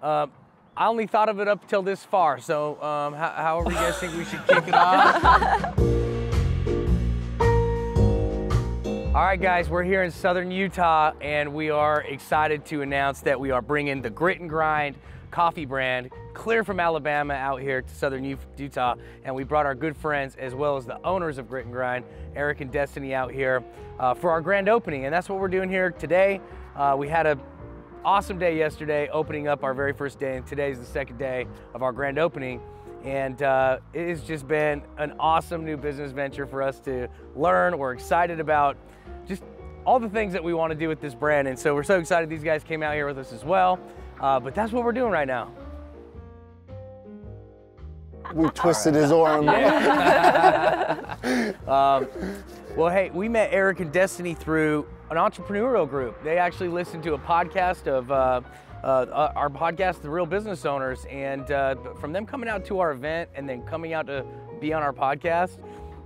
I only thought of it up till this far, so however you guys think we should kick it off. All right, guys, we're here in Southern Utah, and we are excited to announce that we are bringing the Grit and Grind coffee brand clear from Alabama out here to Southern Utah, and we brought our good friends as well as the owners of Grit and Grind, Eric and Destiny, out here for our grand opening, and that's what we're doing here today. We had an awesome day yesterday, opening up our very first day, and today's the second day of our grand opening. And it has just been an awesome new business venture for us to learn. We're excited about just all the things that we want to do with this brand. And so we're so excited these guys came out here with us as well. But that's what we're doing right now. We twisted his arm. Well, hey, we met Eric and Destiny through an entrepreneurial group. They actually listened to a podcast of our podcast, The Real Business Owners, and from them coming out to our event and then coming out to be on our podcast,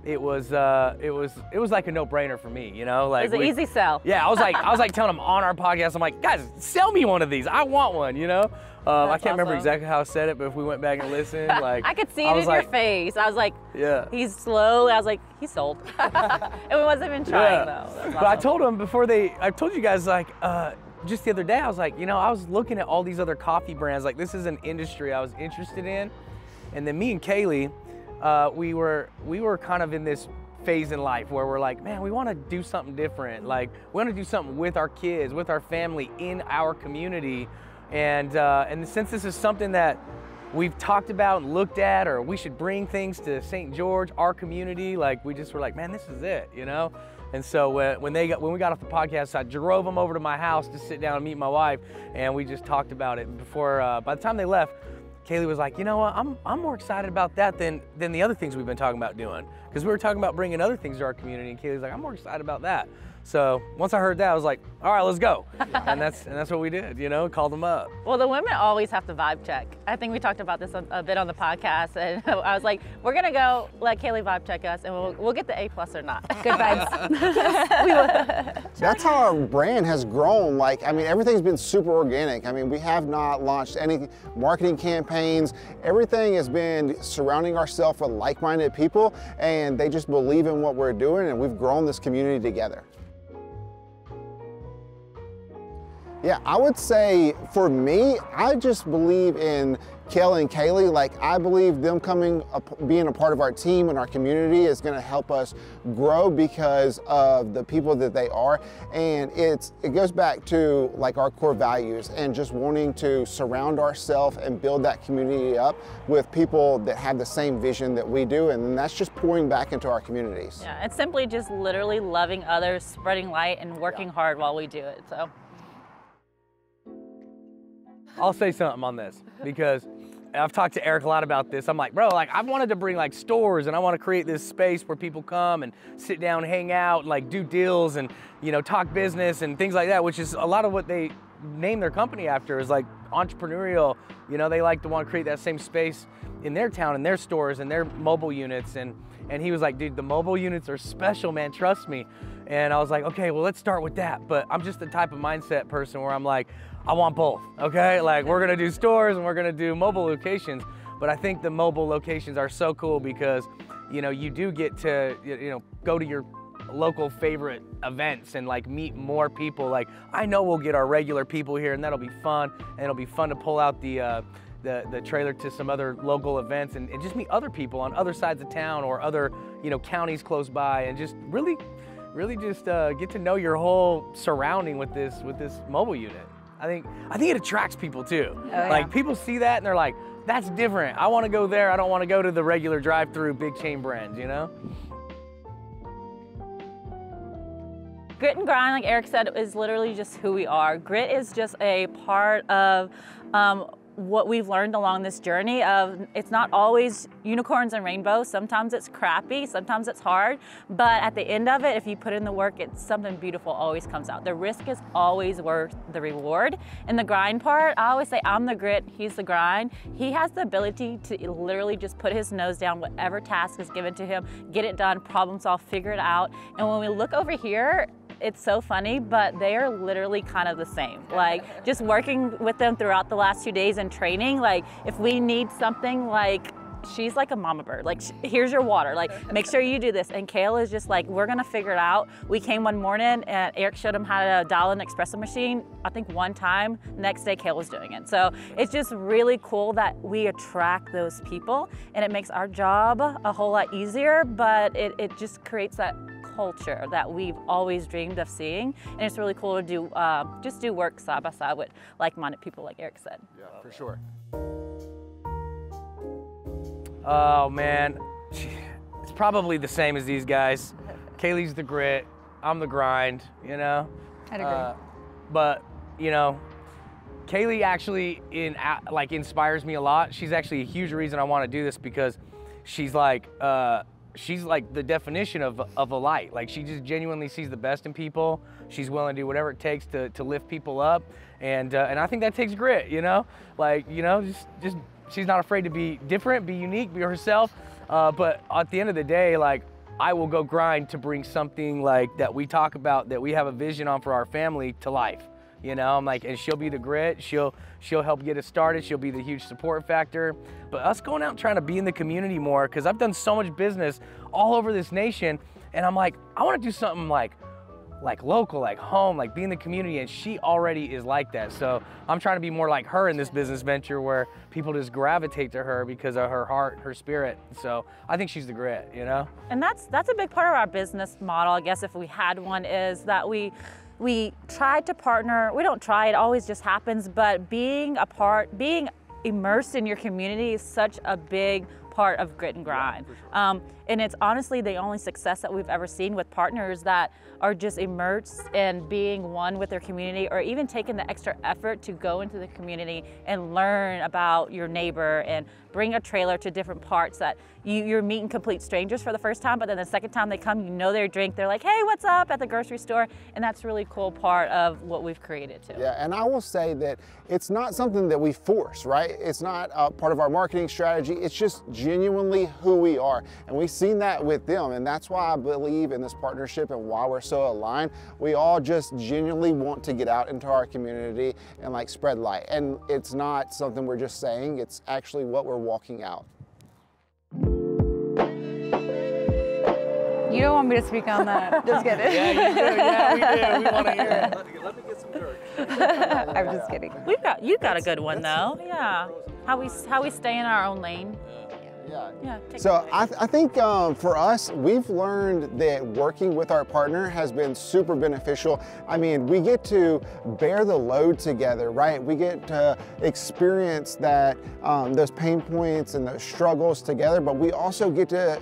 it was like a no-brainer for me, you know. Like, it was an easy sell. Yeah, I was like telling them on our podcast, I'm like, guys, sell me one of these. I want one, you know. I can't remember exactly how I said it, but if we went back and listened, like I could see it in your face. I was like, yeah. He's slow. I was like, he's sold. And we wasn't even trying though. That's But I told them before I told you guys, like, just the other day, I was like, you know, I was looking at all these other coffee brands. Like, this is an industry I was interested in. And then me and Kaylee, we were kind of in this phase in life where we're like, man, we want to do something different. Like, we want to do something with our kids, with our family, in our community. And since this is something that we've talked about and looked at, or we should bring things to St. George, our community, like, we just were like, man, this is it, you know? And so when we got off the podcast, I drove them over to my house to sit down and meet my wife, and we just talked about it. Before, by the time they left, Kaylee was like, you know what, I'm more excited about that than the other things we've been talking about doing. Because we were talking about bringing other things to our community, and Kaylee's like, I'm more excited about that. So once I heard that, I was like, all right, let's go. and that's what we did, you know, called them up. Well, the women always have to vibe check. I think we talked about this a bit on the podcast, and I was like, we're gonna go let Kaylee vibe check us, and we'll get the A+ or not. Good vibes. That's how our brand has grown. Like, I mean, everything's been super organic. I mean, we have not launched any marketing campaigns. Everything has been surrounding ourselves with like-minded people, and they just believe in what we're doing, and we've grown this community together. Yeah, I would say for me, I just believe in Kel and Kaylee. Like, I believe them being a part of our team and our community is gonna help us grow because of the people that they are. And it goes back to like our core values and just wanting to surround ourselves and build that community up with people that have the same vision that we do. And that's just pouring back into our communities. Yeah, it's simply just literally loving others, spreading light, and working hard while we do it, so. I'll say something on this because I've talked to Eric a lot about this. I'm like, bro, like, I wanted to bring like stores, and I want to create this space where people come and sit down, hang out, and like do deals and, you know, talk business and things like that, which is a lot of what they name their company after, is like entrepreneurial. You know, they like to want to create that same space in their town, in their stores, and their mobile units. And he was like, dude, the mobile units are special, man, trust me. And I was like, okay, well, let's start with that. But I'm just the type of mindset person where I'm like, I want both, okay? Like, we're gonna do stores and we're gonna do mobile locations, but I think the mobile locations are so cool because, you know, you do get to, you know, go to your local favorite events and like meet more people. Like, I know we'll get our regular people here, and that'll be fun, and it'll be fun to pull out the trailer to some other local events and just meet other people on other sides of town or other, you know, counties close by, and just really just get to know your whole surrounding with this mobile unit. I think it attracts people too. Oh, yeah. Like, people see that and they're like, that's different. I want to go there. I don't want to go to the regular drive-through big chain brands, you know? Grit and Grind, like Eric said, is literally just who we are. Grit is just a part of what we've learned along this journey of, it's not always unicorns and rainbows. Sometimes it's crappy, sometimes it's hard, but at the end of it, if you put in the work, it's something beautiful always comes out. The risk is always worth the reward. And the grind part, I always say, I'm the grit, he's the grind. He has the ability to literally just put his nose down, whatever task is given to him, get it done, problem solve, figure it out. And when we look over here, it's so funny, but they are literally kind of the same. Like just working with them throughout the last 2 days in training, like if we need something, like she's like a mama bird. Like, here's your water. Like, make sure you do this. And Kale is just like, we're gonna figure it out. We came one morning and Eric showed him how to dial an espresso machine. I think one time, next day Kale was doing it. So it's just really cool that we attract those people, and it makes our job a whole lot easier, but it just creates that culture that we've always dreamed of seeing. And it's really cool to do, just do work side by side with like-minded people, like Eric said. Yeah, for sure. Oh man, it's probably the same as these guys. Kaylee's the grit, I'm the grind, you know? I'd agree. But, you know, Kaylee actually inspires me a lot. She's actually a huge reason I want to do this, because she's like the definition of a light. Like, she just genuinely sees the best in people. She's willing to do whatever it takes to lift people up. And I think that takes grit, you know? Like, you know, just she's not afraid to be different, be unique, be herself. But at the end of the day, like, I will go grind to bring something like that we talk about, that we have a vision on for our family, to life. You know, I'm like, and she'll be the grit. She'll help get us started. She'll be the huge support factor. But us going out and trying to be in the community more, because I've done so much business all over this nation, and I'm like, I want to do something like local, like home, like be in the community, and she already is like that. So I'm trying to be more like her in this business venture, where people just gravitate to her because of her heart, her spirit. So I think she's the grit, you know? And that's a big part of our business model, I guess, if we had one, is that we try to partner. We don't try, it always just happens, but being immersed in your community is such a big part of Grit and Grind. And it's honestly the only success that we've ever seen with partners that are just immersed and being one with their community, or even taking the extra effort to go into the community and learn about your neighbor and bring a trailer to different parts that you're meeting complete strangers for the first time, but then the second time they come, you know their drink, they're like, hey, what's up, at the grocery store. And that's a really cool part of what we've created too. Yeah, and I will say that it's not something that we force, right? It's not part of our marketing strategy. It's just genuinely who we are. And we've seen that with them. And that's why I believe in this partnership and why we're so aligned. We all just genuinely want to get out into our community and like spread light. And it's not something we're just saying, it's actually what we're walking out. You don't want me to speak on that. Just kidding. Yeah, you do. Yeah, we do. We want to hear it. Let me get some dirt. I'm just kidding. You got a good one though. Yeah. How we stay in our own lane. Yeah. So I think for us, we've learned that working with our partner has been super beneficial. I mean, we get to bear the load together, right? We get to experience that those pain points and those struggles together, but we also get to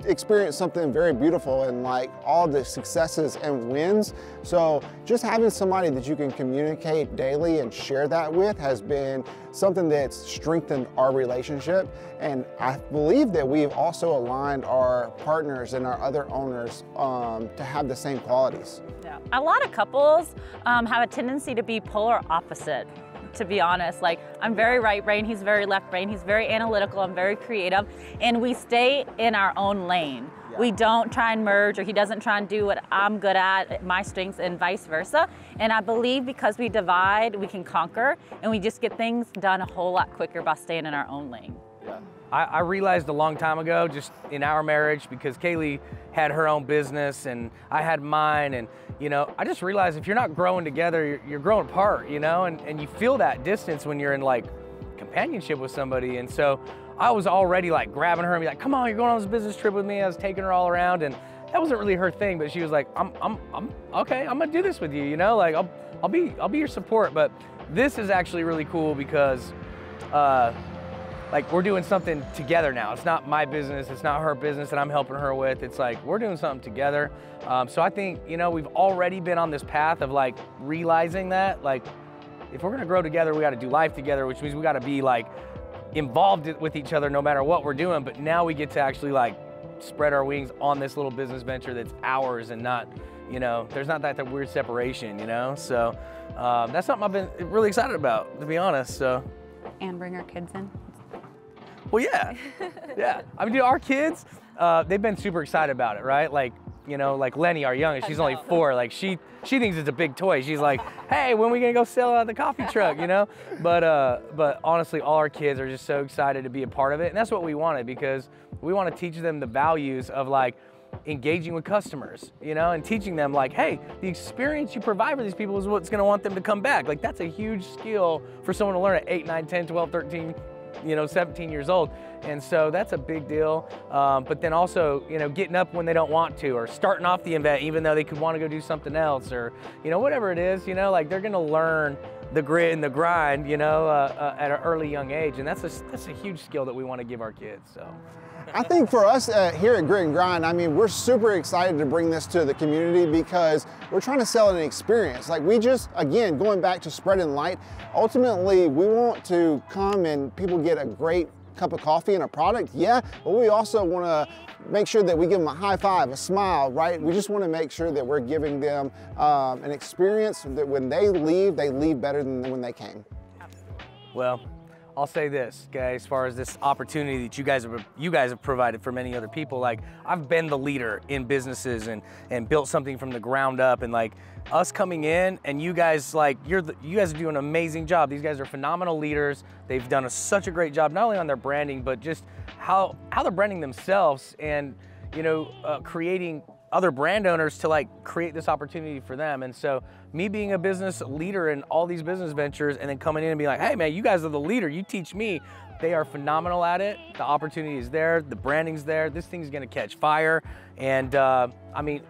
experience something very beautiful and like all the successes and wins. So just having somebody that you can communicate daily and share that with has been something that's strengthened our relationship. And I believe that we've also aligned our partners and our other owners to have the same qualities. Yeah. A lot of couples have a tendency to be polar opposite, to be honest. Like, I'm very right brain, he's very left brain, he's very analytical, I'm very creative, and we stay in our own lane. Yeah. We don't try and merge, or he doesn't try and do what I'm good at, my strengths, and vice versa. And I believe because we divide, we can conquer, and we just get things done a whole lot quicker by staying in our own lane. Yeah. I realized a long time ago, just in our marriage, because Kaylee had her own business and I had mine, and you know, I just realized if you're not growing together, you're growing apart, you know, and you feel that distance when you're in like companionship with somebody. And so I was already like grabbing her and be like, come on, you're going on this business trip with me. I was taking her all around, and that wasn't really her thing, but she was like, I'm okay, I'm gonna do this with you, you know, like I'll be your support. But this is actually really cool because like we're doing something together now. It's not my business, it's not her business that I'm helping her with. It's like we're doing something together. So I think, you know, we've already been on this path of like realizing that, like, if we're gonna grow together, we gotta do life together, which means we gotta be like involved with each other no matter what we're doing. But now we get to actually like spread our wings on this little business venture that's ours, and not, you know, there's not that weird separation, you know? So that's something I've been really excited about, to be honest, so. And bring our kids in. Well, yeah, yeah. I mean, dude, our kids, they've been super excited about it, right? Like, you know, like Lenny, our youngest, she's only 4. Like she thinks it's a big toy. She's like, hey, when are we gonna go sell it at the coffee truck, you know? But honestly, all our kids are just so excited to be a part of it. And that's what we wanted, because we want to teach them the values of like engaging with customers, you know, and teaching them like, hey, the experience you provide for these people is what's gonna want them to come back. Like that's a huge skill for someone to learn at 8, 9, 10, 12, 13, you know, 17 years old. And so that's a big deal. But then also, you know, getting up when they don't want to, or starting off the event even though they could want to go do something else, or, you know, whatever it is, you know, like they're gonna learn the grit and the grind, you know, at an early young age. And that's a huge skill that we want to give our kids, so. I think for us here at Grit and Grind, I mean, we're super excited to bring this to the community because we're trying to sell an experience. Like we just, again, going back to spreading light, ultimately we want to come and people get a great cup of coffee and a product, yeah, but we also want to make sure that we give them a high five, a smile, right? We just want to make sure that we're giving them an experience that when they leave better than when they came. Well, I'll say this, okay, as far as this opportunity that you guys have provided for many other people, like I've been the leader in businesses and built something from the ground up, and like us coming in and you guys, like you guys are doing an amazing job. These guys are phenomenal leaders. They've done such a great job, not only on their branding, but just how they're branding themselves, and you know, creating other brand owners to like create this opportunity for them. And so me being a business leader in all these business ventures and then coming in and being like, hey man, you guys are the leader, you teach me. They are phenomenal at it. The opportunity is there, the branding's there, this thing's gonna catch fire. And I mean,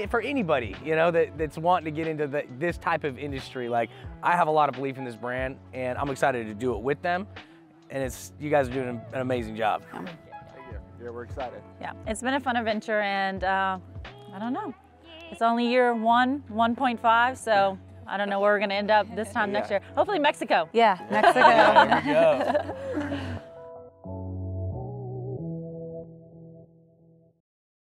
for anybody, you know, that's wanting to get into this type of industry, like I have a lot of belief in this brand and I'm excited to do it with them. And you guys are doing an amazing job. Yeah, we're excited. Yeah, it's been a fun adventure, and I don't know. It's only year 1.5, so I don't know where we're gonna end up this time next year. Hopefully Mexico. Yeah, Mexico. There we go.